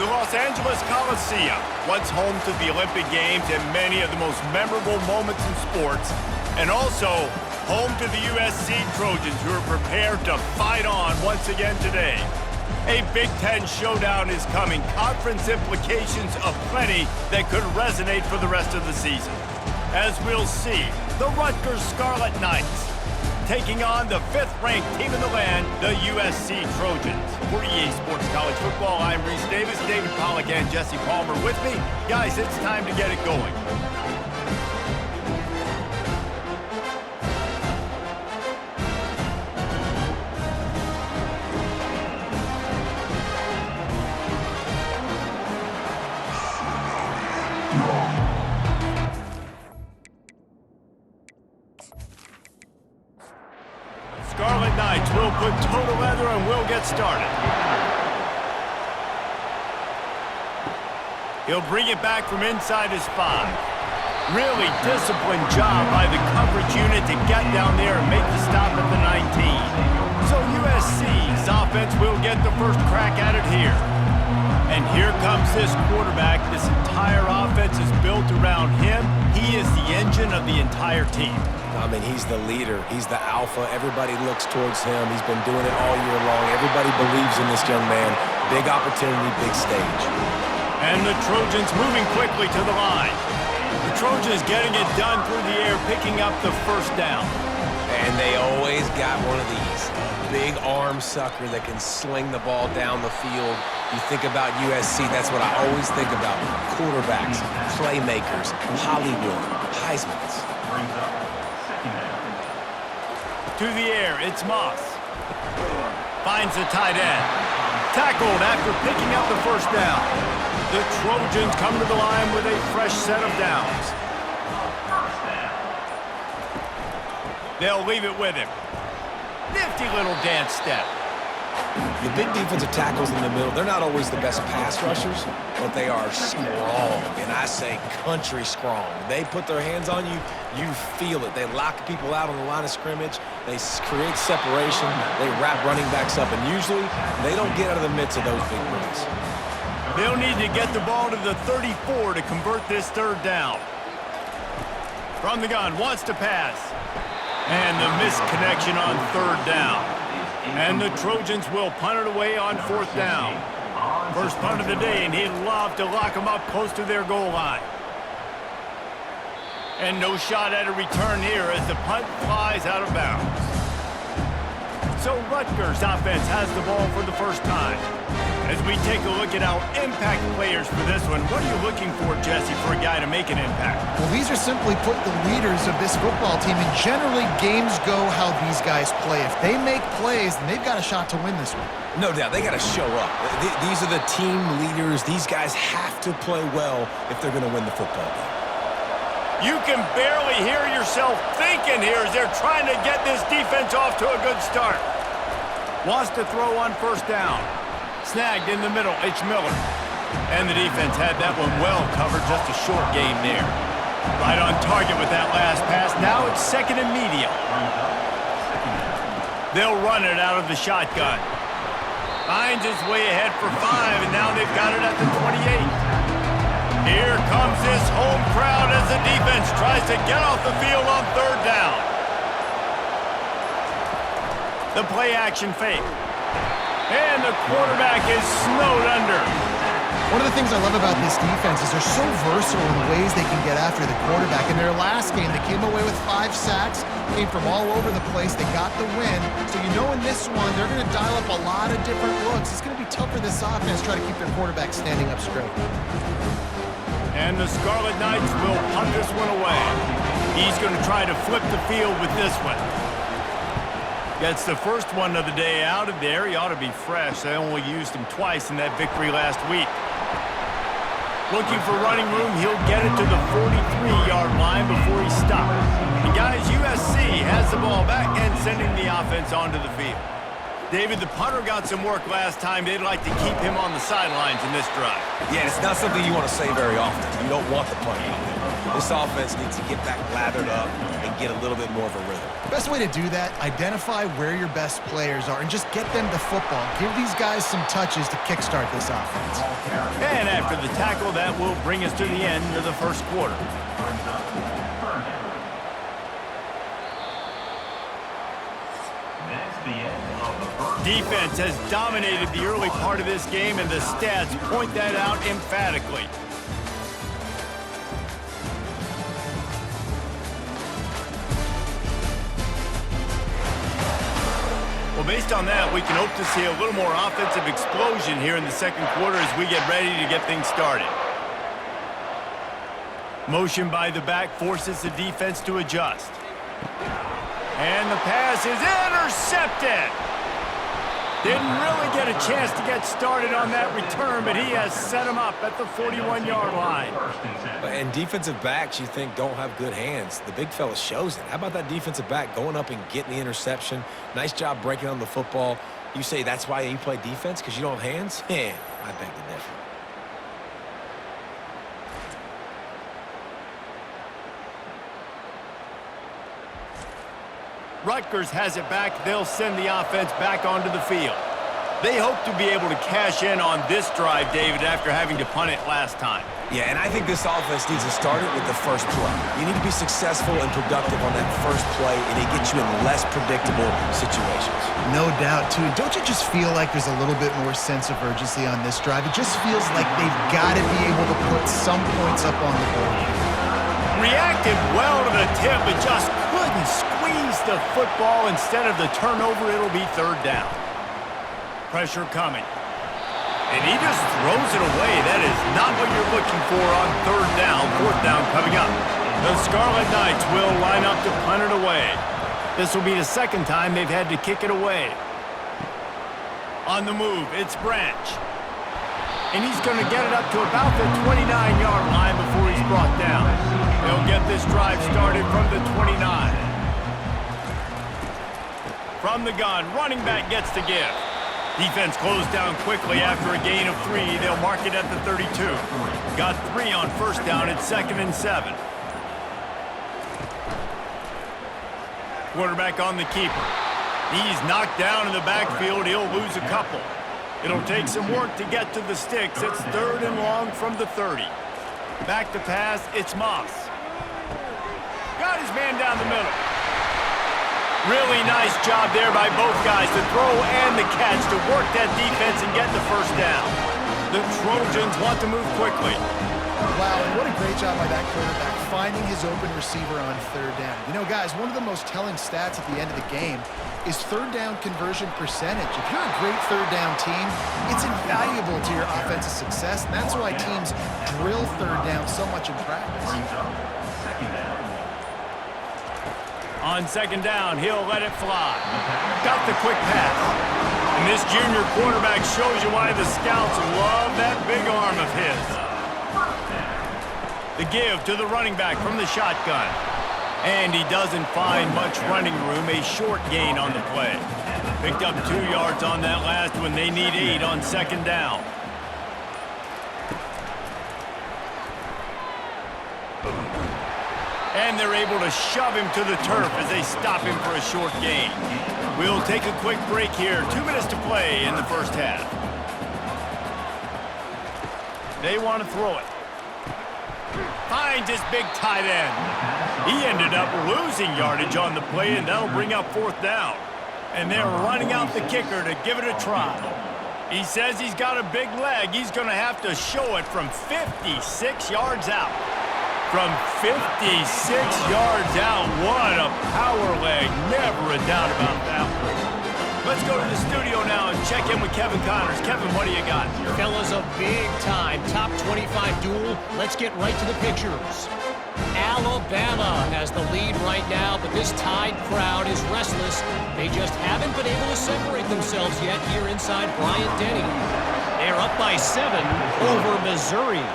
The Los Angeles Coliseum, once home to the Olympic Games and many of the most memorable moments in sports, and also home to the USC Trojans, who are prepared to fight on once again today. A Big Ten showdown is coming. Conference implications aplenty that could resonate for the rest of the season. As we'll see, the Rutgers Scarlet Knights taking on the 5th-ranked team in the land, the USC Trojans. For EA Sports College Football, I'm Reese Davis, David Pollack, and Jesse Palmer with me. Guys, it's time to get it going. Scarlet Knights will put toe to leather and we'll get started. He'll bring it back from inside his 5. Really disciplined job by the coverage unit to get down there and make the stop at the 19. So USC's offense will get the first crack at it here. And here comes this quarterback. This entire offense is built around him. He is the engine of the entire team. I mean, he's the leader. He's the alpha. Everybody looks towards him. He's been doing it all year long. Everybody believes in this young man. Big opportunity, big stage. And the Trojans moving quickly to the line. The Trojans getting it done through the air, picking up the first down. And they always got one of these. A big arm sucker that can sling the ball down the field. You think about USC, that's what I always think about. Quarterbacks, playmakers, Hollywood, Heismans. To the air, it's Moss. Finds the tight end. Tackled after picking up the first down. The Trojans come to the line with a fresh set of downs. They'll leave it with him. Nifty little dance step. The big defensive tackles in the middle, they're not always the best pass rushers, but they are strong, and I say country strong. They put their hands on you, you feel it. They lock people out on the line of scrimmage. They create separation. They wrap running backs up, and usually they don't get out of the midst of those big boys. They'll need to get the ball to the 34 to convert this third down. From the gun, wants to pass. And the misconnection on third down. And the Trojans will punt it away on 4th down. First punt of the day, and he'd love to lock them up close to their goal line. And no shot at a return here as the punt flies out of bounds. So Rutgers offense has the ball for the first time. As we take a look at our impact players for this one, what are you looking for, Jesse, for a guy to make an impact? Well, these are simply put the leaders of this football team, and generally games go how these guys play. If they make plays, then they've got a shot to win this one. No doubt, they got to show up. These are the team leaders. These guys have to play well if they're going to win the football game. You can barely hear yourself thinking here as they're trying to get this defense off to a good start. Wants to throw on first down. Snagged in the middle, H. Miller. And the defense had that one well covered, just a short game there. Right on target with that last pass. Now it's 2nd and medium. They'll run it out of the shotgun. Finds his way ahead for 5, and now they've got it at the 28. Here comes this home crowd as the defense tries to get off the field on 3rd down. The play action fake. And the quarterback is snowed under. One of the things I love about this defense is they're so versatile in the ways they can get after the quarterback. In their last game, they came away with 5 sacks, came from all over the place. They got the win. So you know in this one, they're going to dial up a lot of different looks. It's going to be tough for this offense to try to keep their quarterback standing up straight. And the Scarlet Knights will punt this one away. He's going to try to flip the field with this one. Gets the first one of the day out of there. He ought to be fresh. They only used him twice in that victory last week. Looking for running room. He'll get it to the 43-yard line before he stops. And guys, USC has the ball back and sending the offense onto the field. David, the punter got some work last time. They'd like to keep him on the sidelines in this drive. Yeah, it's not something you want to say very often. You don't want the punter out there. This offense needs to get back lathered up and get a little bit more of a rhythm. Best way to do that, identify where your best players are and just get them the football. Give these guys some touches to kickstart this offense. And after the tackle, that will bring us to the end of the first quarter. Defense has dominated the early part of this game, and the stats point that out emphatically. Well, based on that, we can hope to see a little more offensive explosion here in the second quarter as we get ready to get things started. Motion by the back forces the defense to adjust. And the pass is intercepted. Didn't really get a chance to get started on that return, but he has set him up at the 41-yard line. And defensive backs, you think, don't have good hands. The big fella shows it. How about that defensive back going up and getting the interception? Nice job breaking on the football. You say that's why you play defense, because you don't have hands? Yeah, I beg to differ. Rutgers has it back. They'll send the offense back onto the field. They hope to be able to cash in on this drive, David, after having to punt it last time. Yeah, and I think this offense needs to start it with the first play. You need to be successful and productive on that first play, and it gets you in less predictable situations. No doubt, too. Don't you just feel like there's a little bit more sense of urgency on this drive? It just feels like they've got to be able to put some points up on the board. Reacted well to the tip, but just couldn't squeeze the football. Instead of the turnover, it'll be third down. Pressure coming. And he just throws it away. That is not what you're looking for on third down. Fourth down coming up. The Scarlet Knights will line up to punt it away. This will be the second time they've had to kick it away. On the move, it's Branch. And he's going to get it up to about the 29-yard line before he's brought down. They'll get this drive started from the 29. From the gun, running back gets the give. Defense closed down quickly after a gain of 3. They'll mark it at the 32. Got 3 on first down at 2nd and 7. Quarterback on the keeper. He's knocked down in the backfield. He'll lose a couple. It'll take some work to get to the sticks. It's 3rd and long from the 30. Back to pass, it's Moss. Got his man down the middle. Really nice job there by both guys, the throw and the catch, to work that defense and get the first down. The Trojans want to move quickly. Wow, and what a great job by that quarterback, finding his open receiver on third down. You know, guys, one of the most telling stats at the end of the game is third down conversion percentage. If you're a great third down team, it's invaluable to your offensive success, and that's why teams drill third down so much in practice. On second down, he'll let it fly. Got the quick pass. And this junior quarterback shows you why the scouts love that big arm of his. The give to the running back from the shotgun. And he doesn't find much running room, a short gain on the play. Picked up 2 yards on that last one. They need 8 on second down. And they're able to shove him to the turf as they stop him for a short gain. We'll take a quick break here. 2 minutes to play in the first half. They want to throw it. Finds his big tight end. He ended up losing yardage on the play, and that'll bring up 4th down. And they're running out the kicker to give it a try. He says he's got a big leg. He's going to have to show it from 56 yards out. From 56 yards out, what a power leg. Never a doubt about that one. Let's go to the studio now and check in with Kevin Connors. Kevin, what do you got? Fellas, a big-time top 25 duel. Let's get right to the pictures. Alabama has the lead right now, but this Tide crowd is restless. They just haven't been able to separate themselves yet here inside Bryant-Denny. They're up by 7 over Missouri.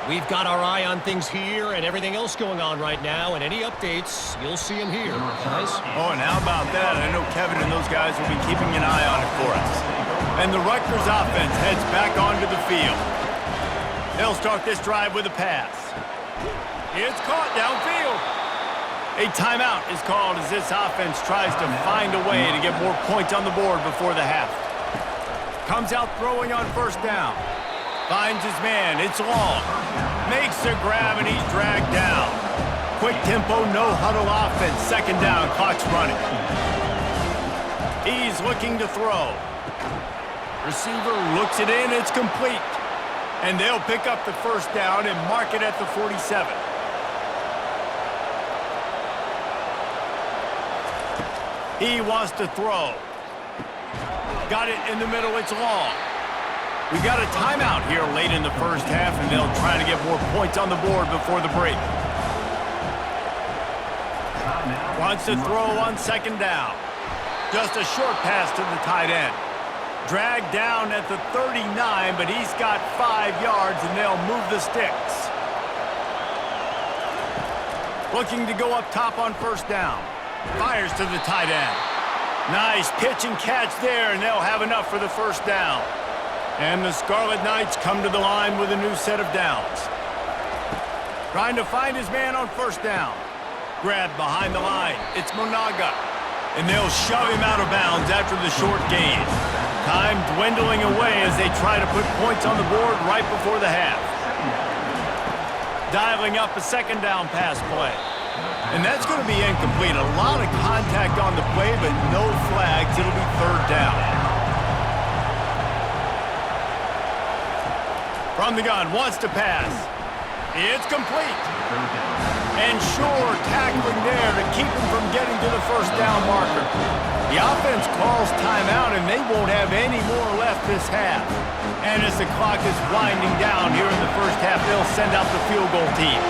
We've got our eye on things here and everything else going on right now, and any updates, you'll see them here, guys. Oh, and how about that? I know Kevin and those guys will be keeping an eye on it for us. And the Rutgers offense heads back onto the field. They'll start this drive with a pass. It's caught downfield. A timeout is called as this offense tries to find a way to get more points on the board before the half. Comes out throwing on first down. Finds his man. It's long. Makes the grab, and he's dragged down. Quick tempo, no huddle offense. Second down, clock's running. He's looking to throw. Receiver looks it in. It's complete. And they'll pick up the first down and mark it at the 47. He wants to throw. Got it in the middle. It's long. We got a timeout here late in the first half, and they'll try to get more points on the board before the break. Wants to throw on second down. Just a short pass to the tight end. Dragged down at the 39, but he's got 5 yards, and they'll move the sticks. Looking to go up top on first down. Fires to the tight end. Nice pitch and catch there, and they'll have enough for the first down. And the Scarlet Knights come to the line with a new set of downs. Trying to find his man on first down. Grabbed behind the line. It's Monaga. And they'll shove him out of bounds after the short gain. Time dwindling away as they try to put points on the board right before the half. Dialing up a second down pass play. And that's going to be incomplete. A lot of contact on the play, but no flags. It'll be third down. From the gun, wants to pass. It's complete. And sure, tackling there to keep him from getting to the first down marker. The offense calls timeout, and they won't have any more left this half. And as the clock is winding down here in the first half, they'll send out the field goal team.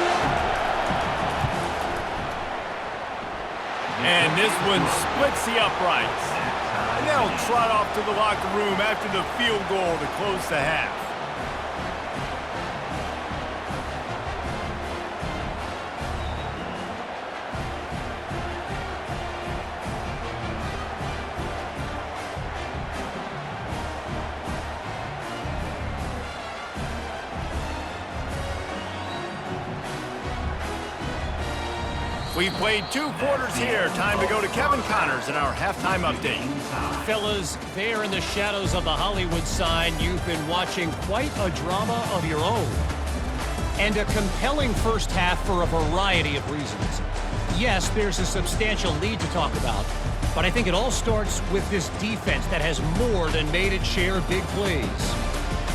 And this one splits the uprights. And they'll trot off to the locker room after the field goal to close the half. We've played 2 quarters here. Time to go to Kevin Connors in our halftime update. Fellas, there in the shadows of the Hollywood sign, you've been watching quite a drama of your own. And a compelling first half for a variety of reasons. Yes, there's a substantial lead to talk about, but I think it all starts with this defense that has more than made its share of big plays.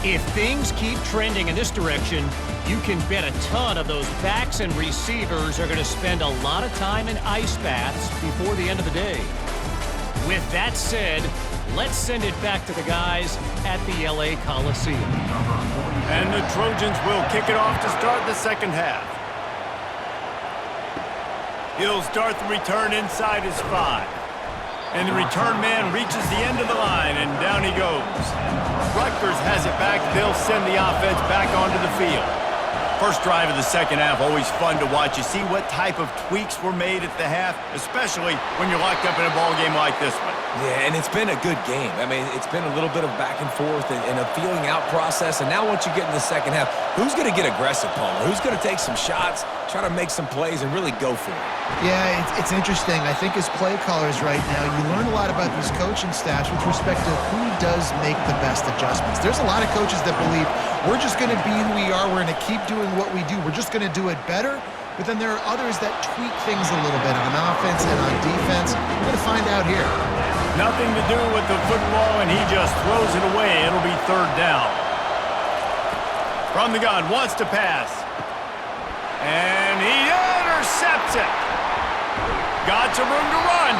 If things keep trending in this direction, you can bet a ton of those backs and receivers are going to spend a lot of time in ice baths before the end of the day. With that said, let's send it back to the guys at the LA Coliseum. And the Trojans will kick it off to start the second half. He'll start the return inside his 5. And the return man reaches the end of the line, and down he goes. Rutgers has it back. They'll send the offense back onto the field. First drive of the second half, always fun to watch. You see what type of tweaks were made at the half, especially when you're locked up in a ball game like this one. Yeah, and it's been a good game. I mean, it's been a little bit of back and forth and a feeling out process. And now once you get in the second half, who's going to get aggressive, Palmer? Who's going to take some shots, try to make some plays, and really go for it? Yeah, it's interesting. I think as play callers right now, you learn a lot about these coaching staffs with respect to who does make the best adjustments. There's a lot of coaches that believe we're just going to be who we are. We're going to keep doing what we do. We're just going to do it better. But then there are others that tweak things a little bit on offense and on defense. We're going to find out here. Nothing to do with the football, and he just throws it away. It'll be third down. From the gun, wants to pass. And he intercepts it. Got some room to run.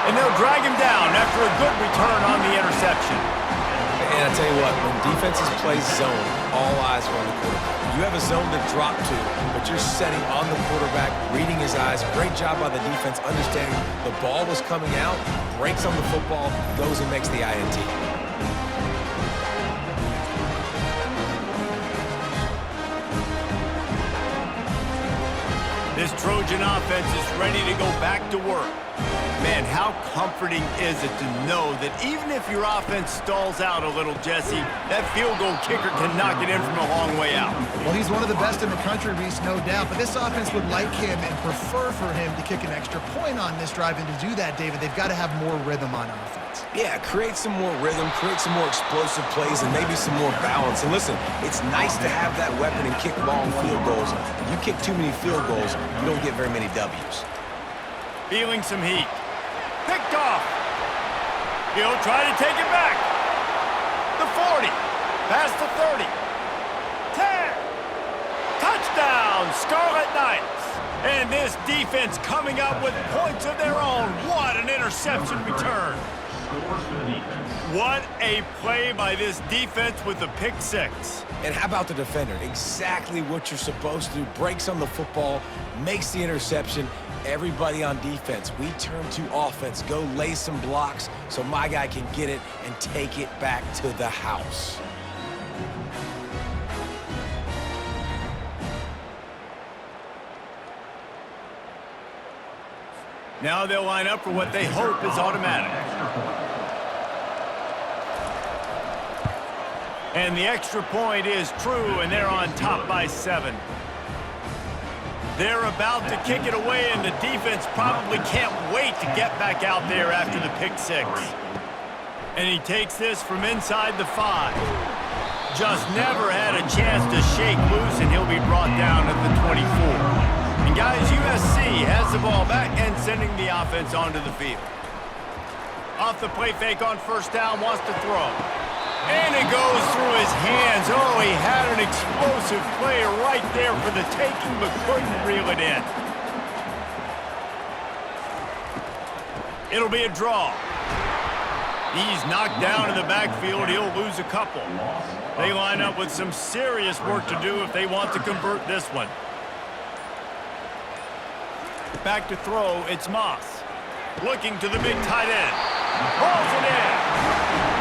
And they'll drag him down after a good return on the interception. And I tell you what, when defenses play zone, all eyes are on the quarterback. You have a zone to drop to, but you're setting on the quarterback, reading his eyes. Great job by the defense, understanding the ball was coming out, breaks on the football, goes and makes the INT. This Trojan offense is ready to go back to work. Man, how comforting is it to know that even if your offense stalls out a little, Jesse, that field goal kicker can knock it in from a long way out. Well, he's one of the best in the country, Reese, no doubt. But this offense would like him and prefer for him to kick an extra point on this drive. And to do that, David, they've got to have more rhythm on offense. Yeah, create some more rhythm, create some more explosive plays, and maybe some more balance. And listen, it's nice to have that weapon and kick long field goals. If you kick too many field goals, you don't get very many W's. Feeling some heat. Picked off. He'll try to take it back. The 40. Past the 30. 10. Touchdown, Scarlet Knights. And this defense coming up with points of their own. What an interception return. What a play by this defense with the pick six. And how about the defender? Exactly what you're supposed to do. Breaks on the football, makes the interception. Everybody on defense, we turn to offense. Go lay some blocks so my guy can get it and take it back to the house. Now they'll line up for what they hope is automatic. And the extra point is true, and they're on top by 7. They're about to kick it away, and the defense probably can't wait to get back out there after the pick six. And he takes this from inside the 5. Just never had a chance to shake loose, and he'll be brought down at the 24. And guys, USC has the ball back and sending the offense onto the field. Off the play fake on first down, wants to throw. And it goes through his hands. Oh, he had an explosive play right there for the taking, but couldn't reel it in. It'll be a draw. He's knocked down in the backfield. He'll lose a couple. They line up with some serious work to do if they want to convert this one. Back to throw, it's Moss. Looking to the big tight end. Hauls it in.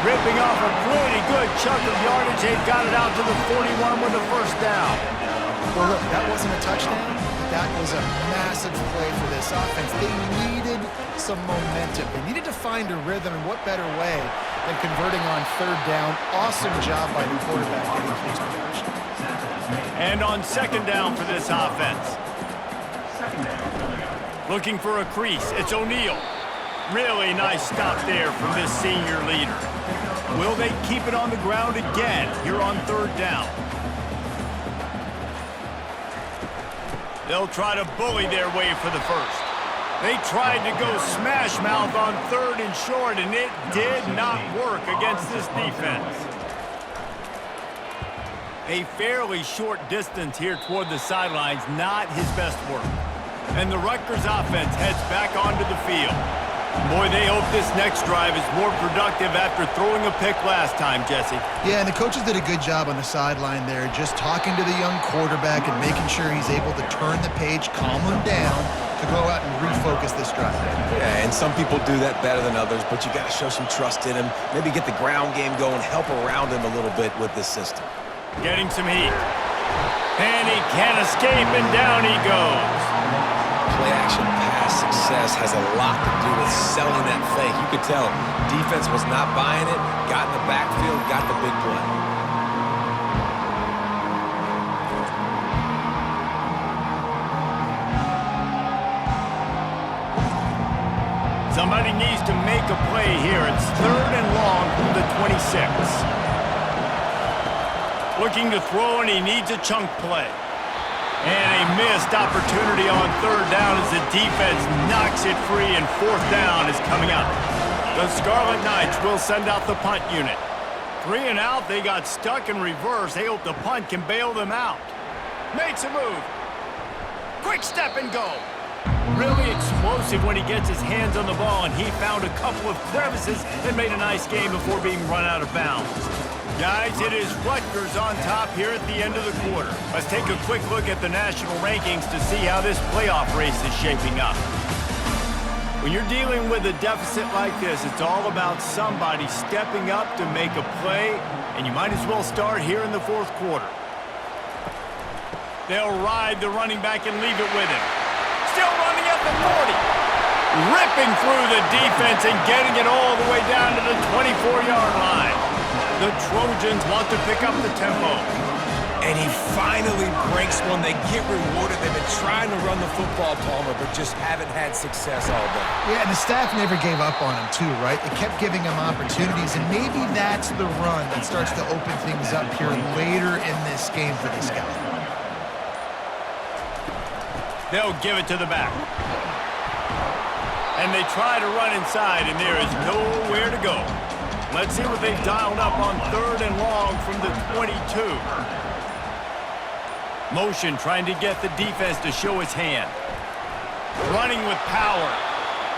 Ripping off a pretty good chunk of yardage. They've got it out to the 41 with the first down. Well, look, that wasn't a touchdown, but that was a massive play for this offense. They needed some momentum. They needed to find a rhythm, and what better way than converting on third down. Awesome job by the quarterback getting to his position. And on second down for this offense. Looking for a crease. It's O'Neal. Really nice stop there from this senior leader. Will they keep it on the ground again here on third down? They'll try to bully their way for the first. They tried to go smash mouth on third and short, and it did not work against this defense. A fairly short distance here toward the sidelines, not his best work. And the Rutgers offense heads back onto the field. Boy, they hope this next drive is more productive after throwing a pick last time, Jesse. Yeah, and the coaches did a good job on the sideline there, just talking to the young quarterback and making sure he's able to turn the page, calm him down, to go out and refocus this drive. Yeah, and some people do that better than others, but you got to show some trust in him, maybe get the ground game going, help around him a little bit with this system. Getting some heat. And he can't escape, and down he goes. Play-action pass success has a lot to do with selling that fake. You could tell defense was not buying it, got in the backfield, got the big play. Somebody needs to make a play here. It's third and long from the 26. Looking to throw, and he needs a chunk play. And a missed opportunity on third down as the defense knocks it free, and fourth down is coming up. The Scarlet Knights will send out the punt unit. 3 and out, they got stuck in reverse. They hope the punt can bail them out. Makes a move. Quick step and go. Really explosive when he gets his hands on the ball, and he found a couple of crevices and made a nice game before being run out of bounds. Guys, it is Rutgers on top here at the end of the quarter. Let's take a quick look at the national rankings to see how this playoff race is shaping up. When you're dealing with a deficit like this, it's all about somebody stepping up to make a play, and you might as well start here in the fourth quarter. They'll ride the running back and leave it with him. Still running at the 40. Ripping through the defense and getting it all the way down to the 24-yard line. The Trojans want to pick up the tempo. And he finally breaks one. They get rewarded. They've been trying to run the football, Palmer, but just haven't had success all day. Yeah, and the staff never gave up on him too, right? They kept giving him opportunities, and maybe that's the run that starts to open things up here later in this game for this guy. They'll give it to the back. And they try to run inside, and there is nowhere to go. Let's see what they've dialed up on 3rd and long from the 22. Motion trying to get the defense to show his hand. Running with power.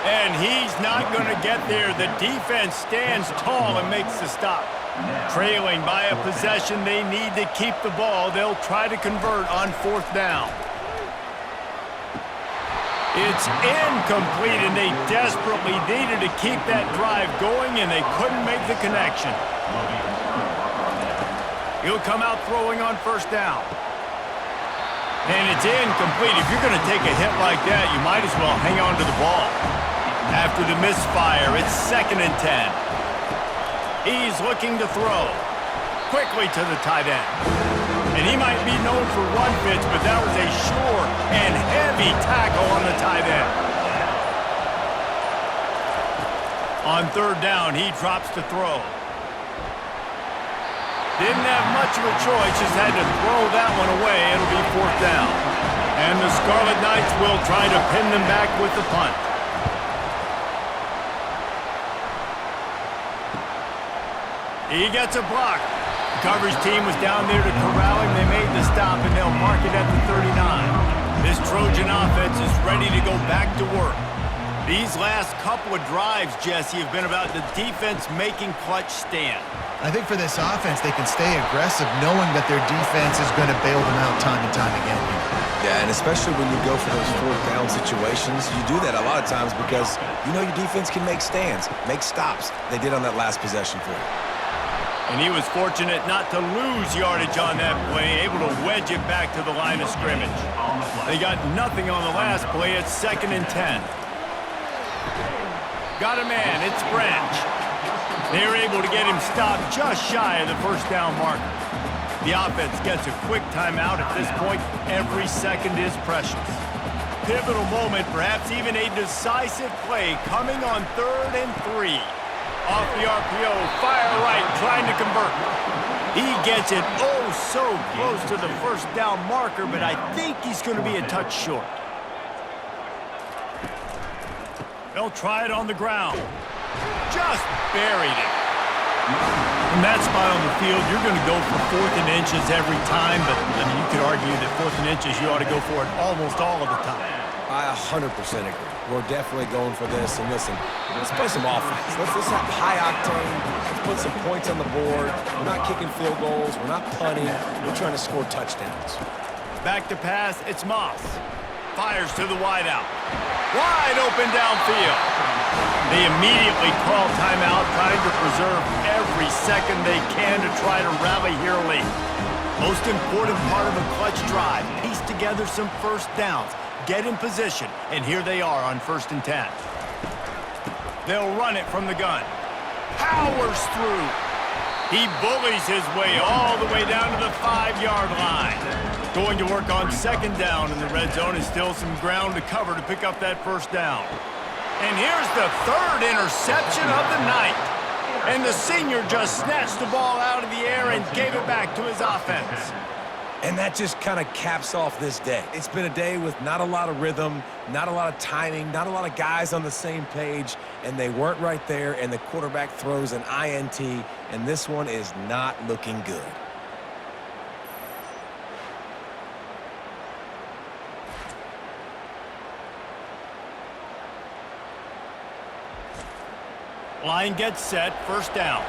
And he's not going to get there. The defense stands tall and makes the stop. Trailing by a possession, they need to keep the ball. They'll try to convert on 4th down. It's incomplete, and they desperately needed to keep that drive going, and they couldn't make the connection. He'll come out throwing on 1st down. And it's incomplete. If you're going to take a hit like that, you might as well hang on to the ball. After the misfire, it's 2nd and 10. He's looking to throw. Quickly to the tight end. And he might be known for one pitch, but that was a sure and heavy tackle on the tight end. On 3rd down, he drops to throw. Didn't have much of a choice, just had to throw that one away. It'll be 4th down. And the Scarlet Knights will try to pin them back with the punt. He gets a block. The coverage team was down there to corral him. They made the stop, and they'll mark it at the 39. This Trojan offense is ready to go back to work. These last couple of drives, Jesse, have been about the defense making clutch stand. I think for this offense, they can stay aggressive knowing that their defense is going to bail them out time and time again. Yeah, and especially when you go for those 4th down situations, you do that a lot of times because you know your defense can make stands, make stops. They did on that last possession for you. And he was fortunate not to lose yardage on that play, able to wedge it back to the line of scrimmage. They got nothing on the last play. It's 2nd and 10. Got a man. It's Branch. They're able to get him stopped just shy of the 1st down marker. The offense gets a quick timeout at this point. Every second is precious. Pivotal moment, perhaps even a decisive play coming on 3rd and 3. Off the RPO, fire right, trying to convert. He gets it oh so close to the 1st down marker, but I think he's going to be a touch short. They'll try it on the ground. Just buried it. From that spot on the field, you're going to go for 4th and inches every time, but I mean, you could argue that 4th and inches, you ought to go for it almost all of the time. I 100% agree. We're definitely going for this. And listen, let's play some offense. Let's have high octane. Let's put some points on the board. We're not kicking field goals. We're not punting. We're trying to score touchdowns. Back to pass, it's Moss. Fires to the wideout. Wide open downfield. They immediately call timeout, trying to preserve every second they can to try to rally here late. Most important part of a clutch drive, piece together some 1st downs, get in position, and here they are on 1st and 10. They'll run it from the gun. Powers through. He bullies his way all the way down to the 5-yard line. Going to work on 2nd down in the red zone, and still some ground to cover to pick up that 1st down. And here's the 3rd interception of the night. And the senior just snatched the ball out of the air and gave it back to his offense. And that just kind of caps off this day. It's been a day with not a lot of rhythm, not a lot of timing, not a lot of guys on the same page, and they weren't right there, and the quarterback throws an INT, and this one is not looking good. Line gets set, 1st down.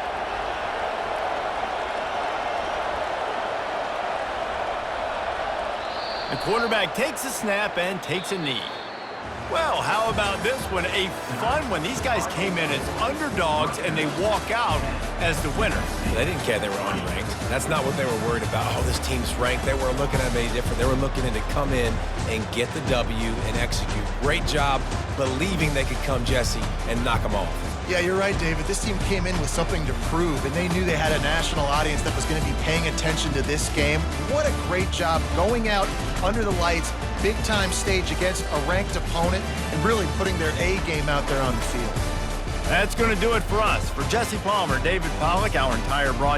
The quarterback takes a snap and takes a knee. Well, how about this one? A fun one. These guys came in as underdogs, and they walk out as the winner. They didn't care they were unranked. That's not what they were worried about. Oh, this team's ranked. They weren't looking at any different. They were looking to come in and get the W and execute. Great job believing they could come, Jesse, and knock them off. Yeah, you're right, David. This team came in with something to prove, and they knew they had a national audience that was going to be paying attention to this game. What a great job going out under the lights, big-time stage against a ranked opponent, and really putting their A game out there on the field. That's going to do it for us. For Jesse Palmer, David Pollack, our entire broadcast.